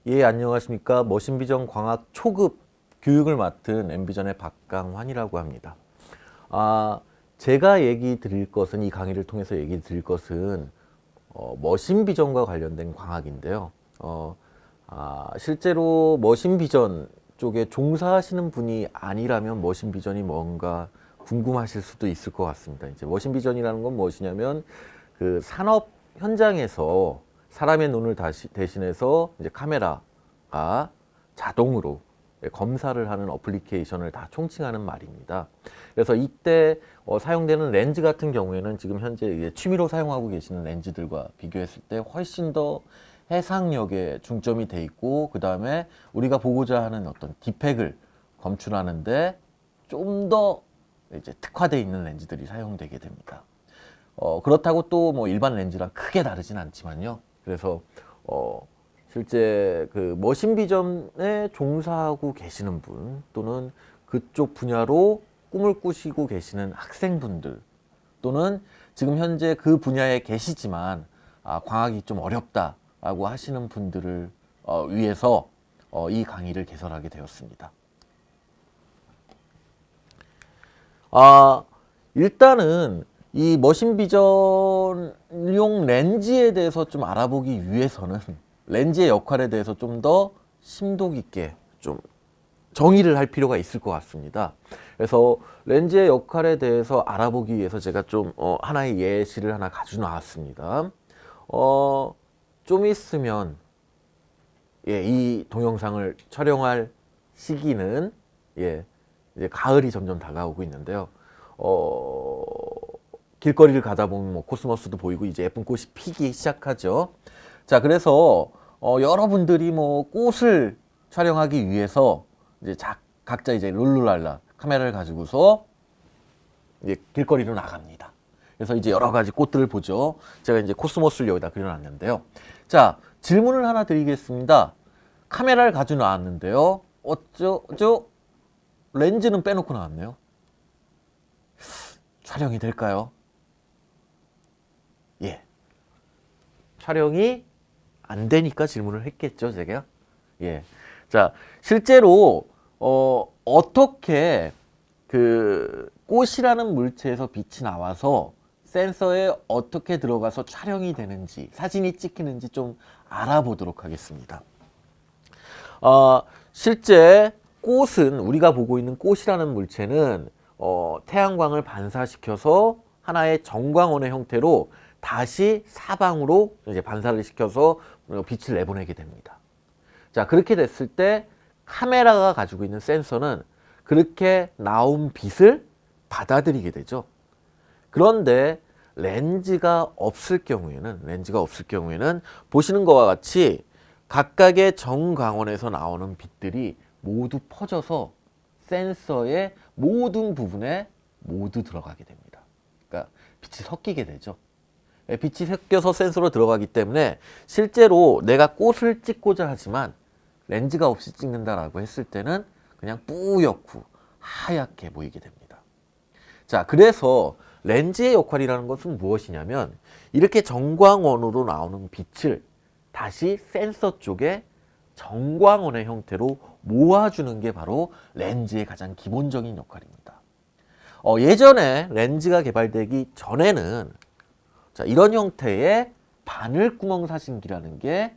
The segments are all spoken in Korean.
예, 안녕하십니까. 머신비전 광학 초급 교육을 맡은 엠비전의 박강환이라고 합니다. 아, 제가 얘기 드릴 것은, 이 강의를 통해서 얘기 드릴 것은, 머신비전과 관련된 광학인데요. 실제로 머신비전 쪽에 종사하시는 분이 아니라면 머신비전이 뭔가 궁금하실 수도 있을 것 같습니다. 이제 머신비전이라는 건 무엇이냐면, 그 산업 현장에서 사람의 눈을 대신해서 이제 카메라가 자동으로 검사를 하는 어플리케이션을 다 총칭하는 말입니다. 그래서 이때 사용되는 렌즈 같은 경우에는 지금 현재 취미로 사용하고 계시는 렌즈들과 비교했을 때 훨씬 더 해상력에 중점이 돼 있고, 그 다음에 우리가 보고자 하는 어떤 디펙을 검출하는데 좀 더 이제 특화되어 있는 렌즈들이 사용되게 됩니다. 그렇다고 또 뭐 일반 렌즈랑 크게 다르진 않지만요. 그래서 실제 그 머신비전에 종사하고 계시는 분, 또는 그쪽 분야로 꿈을 꾸시고 계시는 학생분들, 또는 지금 현재 그 분야에 계시지만 광학이 좀 어렵다라고 하시는 분들을 위해서 이 강의를 개설하게 되었습니다. 일단은 이 머신비전용 렌즈에 대해서 좀 알아보기 위해서는 렌즈의 역할에 대해서 좀 더 심도 깊게 좀 정의를 할 필요가 있을 것 같습니다. 그래서 렌즈의 역할에 대해서 알아보기 위해서 제가 좀 하나의 예시를 하나 가지고 나왔습니다. 좀 있으면 이 동영상을 촬영할 시기는 이제 가을이 점점 다가오고 있는데요. 길거리를 가다 보면 뭐 코스모스도 보이고 이제 예쁜 꽃이 피기 시작하죠. 자, 그래서 여러분들이 뭐 꽃을 촬영하기 위해서 이제 각자 이제 룰루랄라 카메라를 가지고서 이제 길거리로 나갑니다. 그래서 이제 여러 가지 꽃들을 보죠. 제가 이제 코스모스를 여기다 그려놨는데요. 자, 질문을 하나 드리겠습니다. 카메라를 가지고 나왔는데요. 어쩌죠? 렌즈는 빼놓고 나왔네요. 촬영이 될까요? 예. 촬영이 안 되니까 질문을 했겠죠, 제가. 예. 자, 실제로, 어떻게 그 꽃이라는 물체에서 빛이 나와서 센서에 어떻게 들어가서 촬영이 되는지, 사진이 찍히는지 좀 알아보도록 하겠습니다. 실제 꽃은, 우리가 보고 있는 꽃이라는 물체는 태양광을 반사시켜서 하나의 정광원의 형태로 다시 사방으로 이제 반사를 시켜서 빛을 내보내게 됩니다. 자, 그렇게 됐을 때 카메라가 가지고 있는 센서는 그렇게 나온 빛을 받아들이게 되죠. 그런데 렌즈가 없을 경우에는 보시는 것과 같이 각각의 정광원에서 나오는 빛들이 모두 퍼져서 센서의 모든 부분에 모두 들어가게 됩니다. 그러니까 빛이 섞이게 되죠. 빛이 섞여서 센서로 들어가기 때문에 실제로 내가 꽃을 찍고자 하지만 렌즈가 없이 찍는다라고 했을 때는 그냥 뿌옇고 하얗게 보이게 됩니다. 자, 그래서 렌즈의 역할이라는 것은 무엇이냐면 이렇게 정광원으로 나오는 빛을 다시 센서 쪽에 정광원의 형태로 모아주는 게 바로 렌즈의 가장 기본적인 역할입니다. 예전에 렌즈가 개발되기 전에는 자, 이런 형태의 바늘구멍 사진기라는 게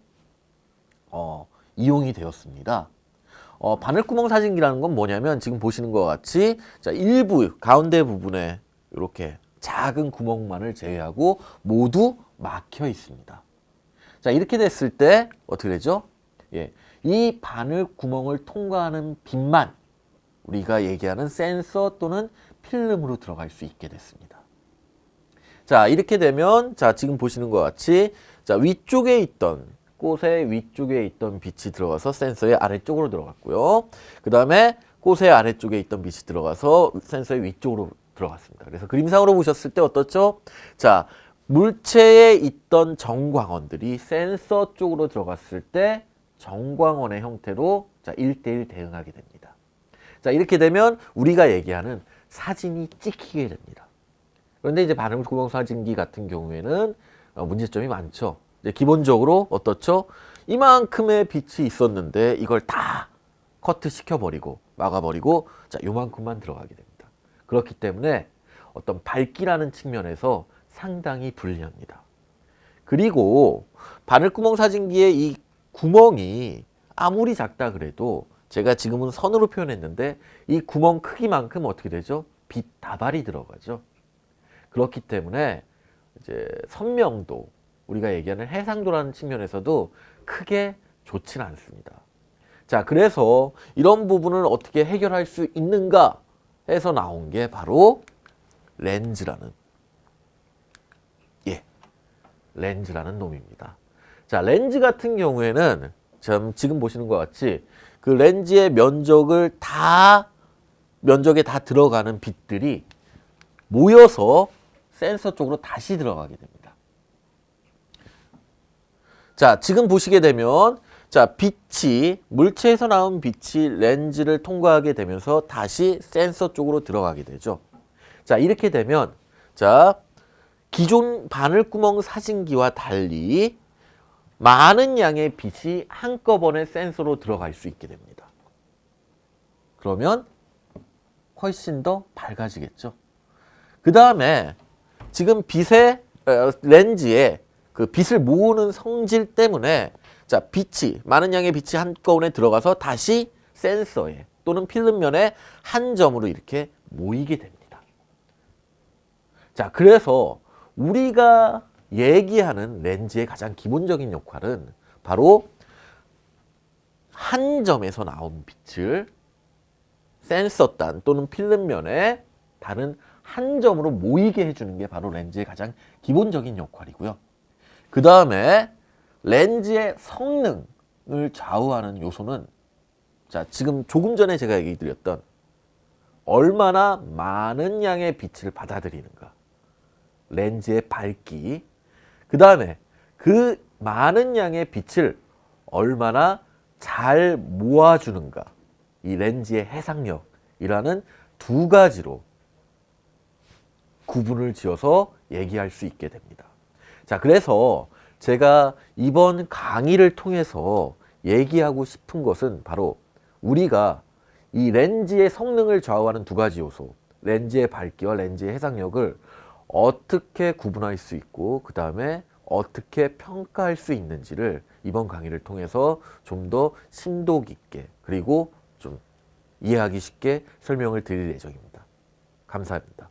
이용이 되었습니다. 바늘구멍 사진기라는 건 뭐냐면 지금 보시는 것 같이 자, 일부 가운데 부분에 이렇게 작은 구멍만을 제외하고 모두 막혀 있습니다. 자, 이렇게 됐을 때 어떻게 되죠? 예, 이 바늘구멍을 통과하는 빛만 우리가 얘기하는 센서 또는 필름으로 들어갈 수 있게 됐습니다. 자, 이렇게 되면 자, 지금 보시는 것 같이 자, 위쪽에 있던 꽃의 위쪽에 있던 빛이 들어가서 센서의 아래쪽으로 들어갔고요. 그 다음에 꽃의 아래쪽에 있던 빛이 들어가서 센서의 위쪽으로 들어갔습니다. 그래서 그림상으로 보셨을 때 어떻죠? 자, 물체에 있던 정광원들이 센서 쪽으로 들어갔을 때 정광원의 형태로 자, 1대1 대응하게 됩니다. 자, 이렇게 되면 우리가 얘기하는 사진이 찍히게 됩니다. 그런데 이제 바늘구멍 사진기 같은 경우에는 문제점이 많죠. 기본적으로 어떻죠? 이만큼의 빛이 있었는데 이걸 다 커트 시켜버리고 막아버리고 자 요만큼만 들어가게 됩니다. 그렇기 때문에 어떤 밝기라는 측면에서 상당히 불리합니다. 그리고 바늘구멍 사진기의 이 구멍이 아무리 작다 그래도 제가 지금은 선으로 표현했는데 이 구멍 크기만큼 어떻게 되죠? 빛 다발이 들어가죠. 그렇기 때문에 이제 선명도, 우리가 얘기하는 해상도라는 측면에서도 크게 좋지는 않습니다. 자, 그래서 이런 부분을 어떻게 해결할 수 있는가 해서 나온 게 바로 렌즈라는 렌즈라는 놈입니다. 자, 렌즈 같은 경우에는 지금 보시는 것 같이 그 렌즈의 면적에 다 들어가는 빛들이 모여서 센서 쪽으로 다시 들어가게 됩니다. 자, 지금 보시게 되면 자, 빛이 물체에서 나온 빛이 렌즈를 통과하게 되면서 다시 센서 쪽으로 들어가게 되죠. 자, 이렇게 되면 자, 기존 바늘구멍 사진기와 달리 많은 양의 빛이 한꺼번에 센서로 들어갈 수 있게 됩니다. 그러면 훨씬 더 밝아지겠죠. 그 다음에 지금 렌즈에 그 빛을 모으는 성질 때문에 자, 많은 양의 빛이 한꺼번에 들어가서 다시 센서에 또는 필름면에 한 점으로 이렇게 모이게 됩니다. 자, 그래서 우리가 얘기하는 렌즈의 가장 기본적인 역할은 바로 한 점에서 나온 빛을 센서단 또는 필름면에 다른 한 점으로 모이게 해주는 게 바로 렌즈의 가장 기본적인 역할이고요. 그 다음에 렌즈의 성능을 좌우하는 요소는 자, 지금 조금 전에 제가 얘기 드렸던 얼마나 많은 양의 빛을 받아들이는가, 렌즈의 밝기, 그 다음에 그 많은 양의 빛을 얼마나 잘 모아주는가, 이 렌즈의 해상력이라는 두 가지로 구분을 지어서 얘기할 수 있게 됩니다. 자, 그래서 제가 이번 강의를 통해서 얘기하고 싶은 것은 바로 우리가 이 렌즈의 성능을 좌우하는 두 가지 요소, 렌즈의 밝기와 렌즈의 해상력을 어떻게 구분할 수 있고 그 다음에 어떻게 평가할 수 있는지를 이번 강의를 통해서 좀 더 심도 깊게 그리고 좀 이해하기 쉽게 설명을 드릴 예정입니다. 감사합니다.